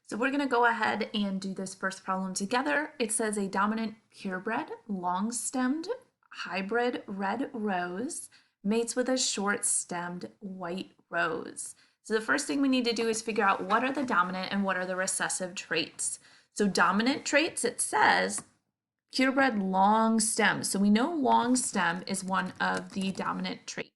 So we're going to go ahead and do this first problem together. It says a dominant purebred, long-stemmed, hybrid red rose mates with a short-stemmed white rose. So the first thing we need to do is figure out what are the dominant and what are the recessive traits. So dominant traits, it says purebred long stem. So we know long stem is one of the dominant traits.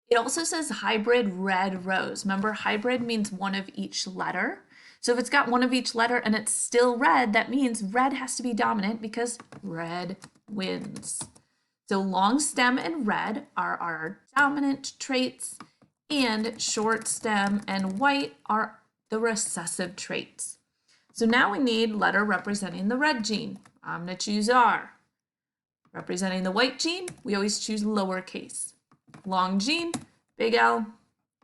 It also says hybrid red rose. Remember, hybrid means one of each letter. So if it's got one of each letter and it's still red, that means red has to be dominant because red wins. So long stem and red are our dominant traits, and short stem and white are the recessive traits. So now we need letter representing the red gene. I'm going to choose R. Representing the white gene, we always choose lowercase. Long gene, big L,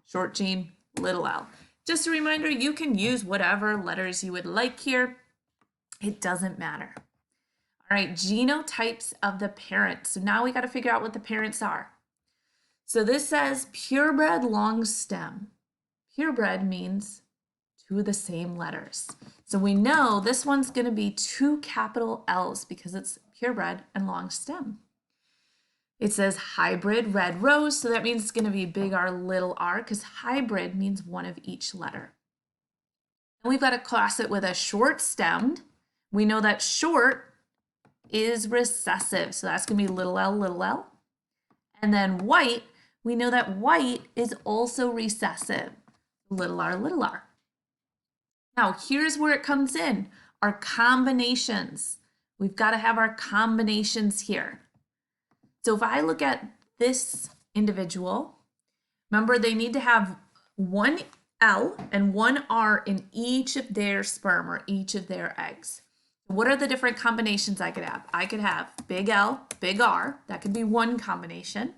short gene, little l. Just a reminder, you can use whatever letters you would like here. It doesn't matter. All right, genotypes of the parents. So now we got to figure out what the parents are. So this says purebred long stem. Purebred means two of the same letters. So we know this one's going to be two capital L's because it's purebred and long stem. It says hybrid red rose, so that means it's going to be big R, little r, because hybrid means one of each letter. And we've got to cross it with a short stemmed. We know that short is recessive, so that's going to be little l, little l. And then white, we know that white is also recessive, little r, little r. Now, here's where it comes in, our combinations. We've got to have our combinations here. So if I look at this individual, remember they need to have one L and one R in each of their sperm or each of their eggs. What are the different combinations I could have? I could have big L, big R. That could be one combination.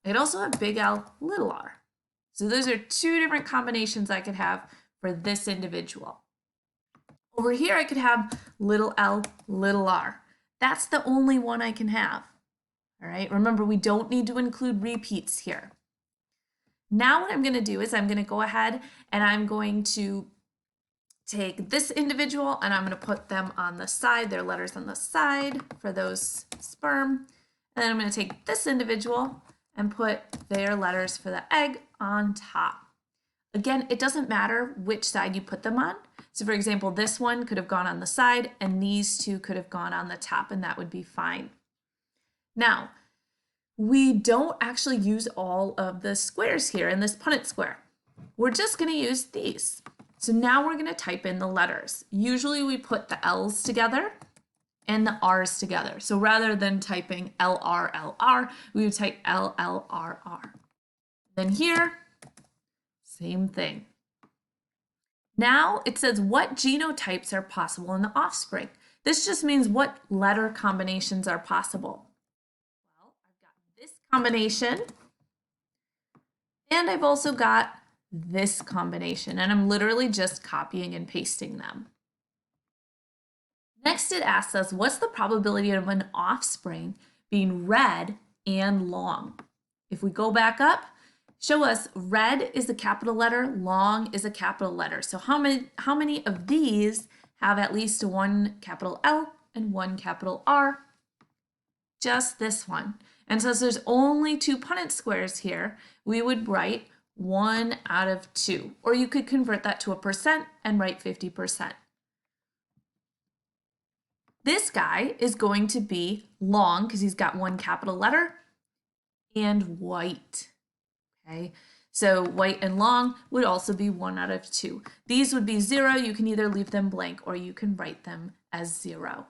I could also have big L, little r. So those are two different combinations I could have for this individual. Over here, I could have little l, little r. That's the only one I can have. All right, remember, we don't need to include repeats here. Now what I'm going to do is I'm going to go ahead and I'm going to take this individual and I'm going to put them on the side, their letters on the side for those sperm. And then I'm going to take this individual and put their letters for the egg on top. Again, it doesn't matter which side you put them on. So for example, this one could have gone on the side and these two could have gone on the top, and that would be fine. Now, we don't actually use all of the squares here in this Punnett square. We're just going to use these. So now we're going to type in the letters. Usually we put the L's together and the R's together. So rather than typing LR, LR, we would type LLRR. Then here, same thing. Now it says what genotypes are possible in the offspring. This just means what letter combinations are possible. Well, I've got this combination, and I've also got this combination, and I'm literally just copying and pasting them. Next, it asks us, what's the probability of an offspring being red and long? If we go back up, show us red is a capital letter, long is a capital letter. So how many of these have at least one capital L and one capital R? Just this one. And since there's only two Punnett squares here, we would write 1 out of 2. Or you could convert that to a percent and write 50%. This guy is going to be long because he's got one capital letter and white. Okay, so white and long would also be 1 out of 2. These would be 0. You can either leave them blank or you can write them as 0.